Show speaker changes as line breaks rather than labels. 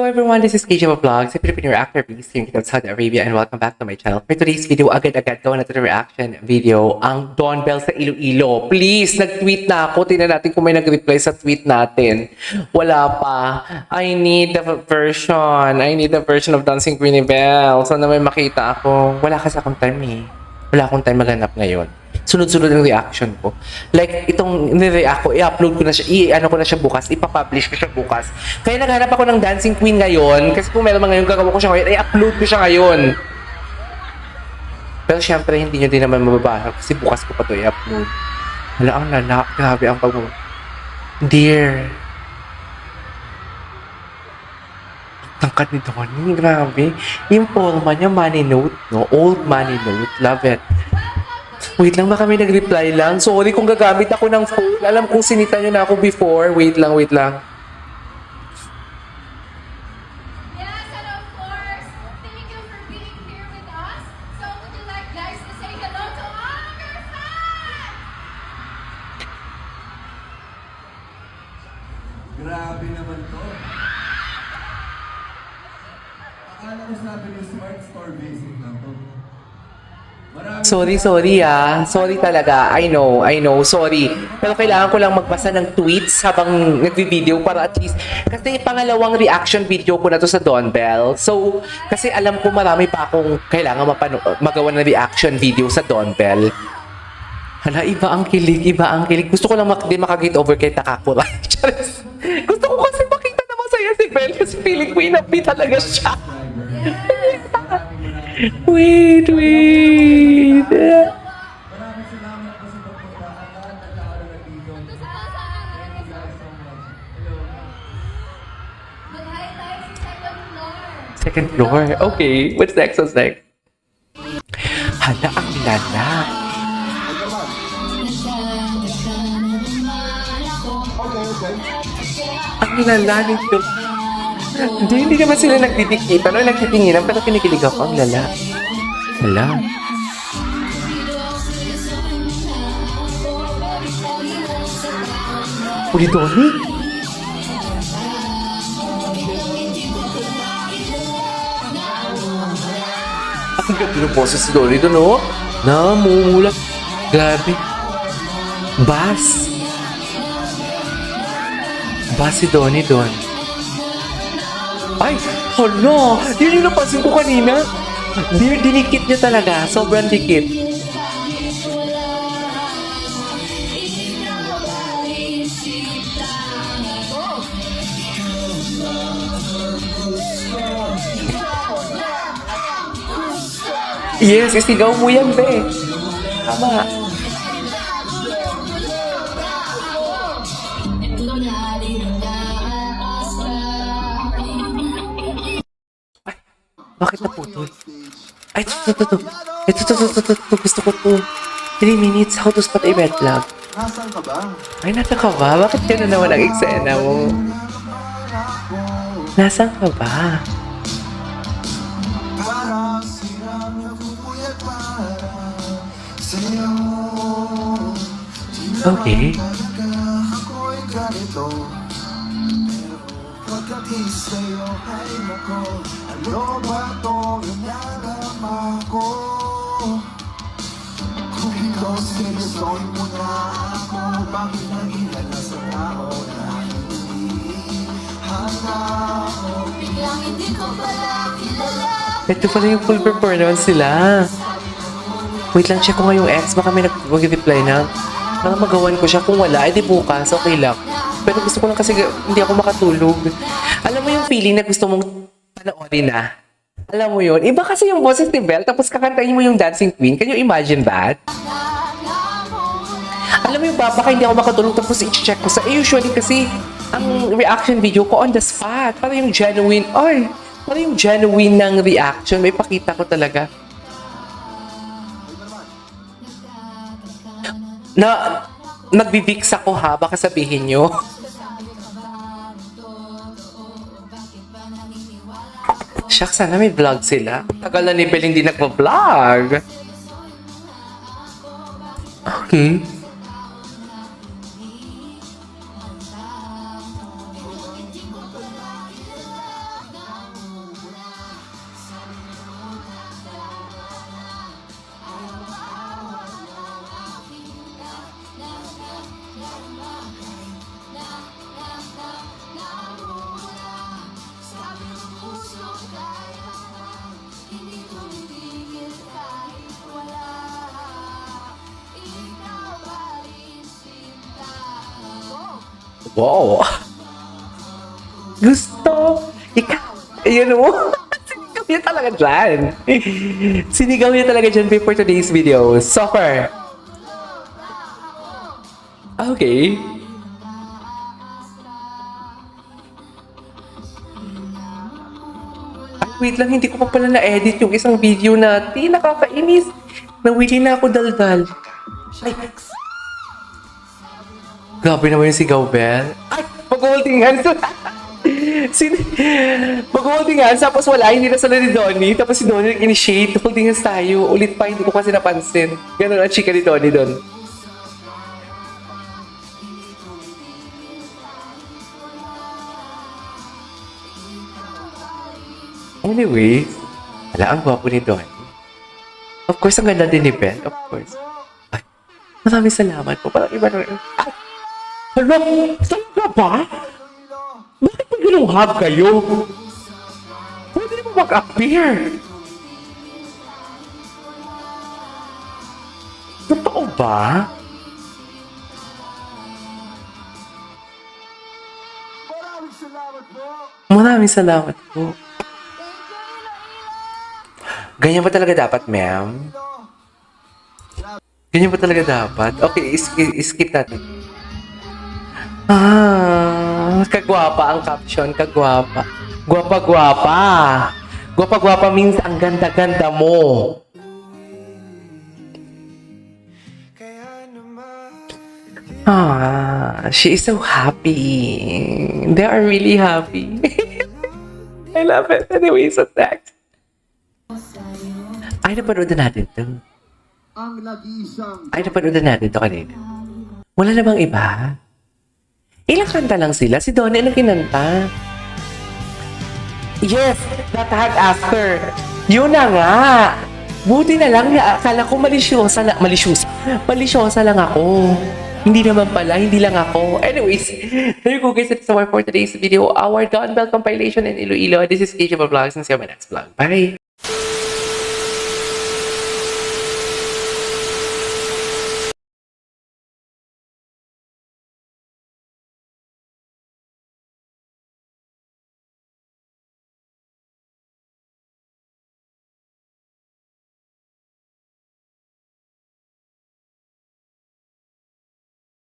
everyone, this is KJ Vlogs, a Filipino reactor based here in Saudi Arabia, and welcome back to my channel. For today's video, agad-agad gawa natin ng reaction video ang Dawn Bell sa Iloilo. Please, nag-tweet na ako. Tingnan natin kung may nag-reply sa tweet natin. Wala pa. I need the version. I need the version of Dancing Queenie Bell. Sana may makita ako. Wala kasi akong time eh. Wala akong time maghanap ngayon. Sunod-sunod ang reaction ko. Like, itong nire-react ko, i-upload ko na siya, i-ano ko na siya bukas, ipapublish ko siya bukas. Kaya naghanap ako ng Dancing Queen ngayon, kasi kung meron ngayon, gagawa ko siya ngayon, i-upload ko siya ngayon. Pero syempre, hindi nyo din naman mababasa, kasi bukas ko pa ito i-upload. Wala, ang lala, grabe ang pag- Dear. Tangkat ni Donnie, grabe. Yung forma niya, money note, no? Old money note, love it. Wait lang, baka may nag-reply lang. Sorry kung gagamit ako ng phone. Alam kong sinita nyo na ako before. Wait lang, wait lang.
Yes, and of course, thank you for being here with us. So would you like guys to say hello to all of your fans?
Grabe naman to. Akala ko sabi niyo smart store basic lang to.
Sorry ah. Sorry talaga. I know. Sorry. Pero kailangan ko lang magbasa ng tweets habang nagvi-video para at least, kasi pangalawang reaction video ko na to sa Dawn Bell. So, kasi alam ko marami pa akong kailangan magawa ng reaction video sa Dawn Bell. Hala, iba ang kilig. Gusto ko lang din makag-get over kay Takakura. Gusto ko kasi makita na masaya si Bell kasi feeling ko inapi talaga siya. Wait.
Maraming salamat po sa pagpuntaan lahat ng tao na nandito. Thank you guys so much. Hello.
Mag-highlight sa second floor.
Second floor. Okay. What's next? Hala, ang lala. Ang lala nito. Hindi naman sila nagdidikita. No? Nagtitinginan, pero kinikilig ako. Ang lala. Hala. Uli, Donnie? Ang ganda ng boses si Donnie doon, oh. Namumulak. Grabe. Bass. Bass si Donnie doon. Ay, hala! Yun yung napansin ko kanina. Dinikit niya talaga. Sobrang dikit. Yes, isigaw mo yan, be. Tama. Bakit naputol? Ay, ito. Gusto ko to. 3 minutes, how to spot a red flag.
Nasaan ka ba?
Ay, nasa ka ba? Bakit ka na naman ang eksena mo? Nasaan ka ba?
Parang silang napupuyat para sa'yo.
Okay.
Ako'y ganito. Pagdating sa'yo ay nako, ano ba itong nadarama ko? Kung ikaw seryosohin mo na ako, bakit nag-ilala sa tao na hindi handa ko?
Biglang hindi ko pala kilala.
Ito pala yung full performance sila. Wait lang, check ko nga yung ex. Baka may nag-reply na. Baka magawan ko siya. Kung wala, edi bukas. Okay lang. Pero gusto ko lang kasi hindi ako makatulog. Alam mo yung feeling na gusto mong panoorin na? Alam mo yun? Iba kasi yung boses ni Belle, tapos kakantahin mo yung Dancing Queen. Can you imagine that? Alam mo yung baka hindi ako makatulog, tapos i-check ko sa... usually kasi, ang reaction video ko on the spot. Para yung genuine... para yung genuine ng reaction. May pakita ko talaga. Nagbibix ako ha, baka sabihin nyo. Shucks, sana may vlog sila. Tagal na ni Belle hindi nagpa-vlog. Okay. Wow! Gusto! Ikaw! Ayan mo! Sinigaw niya talaga dyan! Sinigaw niya talaga dyan for today's video. Suffer! Okay. Ay, wait lang. Hindi ko pa pala na-edit yung isang video natin. Nakakainis. Nawili na ako daldal. Ay! Grabe naman yung sigaw, Bel. Ay! Mag-holding hands. Mag-holding hands, tapos wala, hindi na sila ni Donnie. Tapos si Donnie nag-initiate, holding hands tayo. Ulit pa, hindi ko kasi napansin. Ganun ang chika ni Donnie doon. Anyway, wala, ang gwapo ni Donnie. Of course, ang ganda din ni Belle, of course. Ay, maraming salamat po. Parang iba na. Ay! Hala, talaga ba? Bakit pag ginuhab kayo? Pwede na ba mag-appear? Totoo ba? Maraming salamat po. Ganyan ba talaga dapat, ma'am? Ganyan ba talaga dapat? Okay, skip natin. Kagwapa ang caption. Kagwapa. Gwapa-gwapa. Gwapa-gwapa means ang ganda-ganda mo. She is so happy. They are really happy. I love it. Anyway, so next. Ay, napanood na natin to. Ay, napanood na natin to kanina. Wala na bang iba? Ilang kanta lang sila? Si Donnie, anong kinanta? Yes, that had after. Yun na nga. Buti na lang na akala ko malisyosa lang ako. Hindi naman pala, hindi lang ako. Anyways, there you go guys. That's all for today's video. Our Don Bell compilation in Iloilo. This is KJ Vlogs and see you on my next vlog. Bye!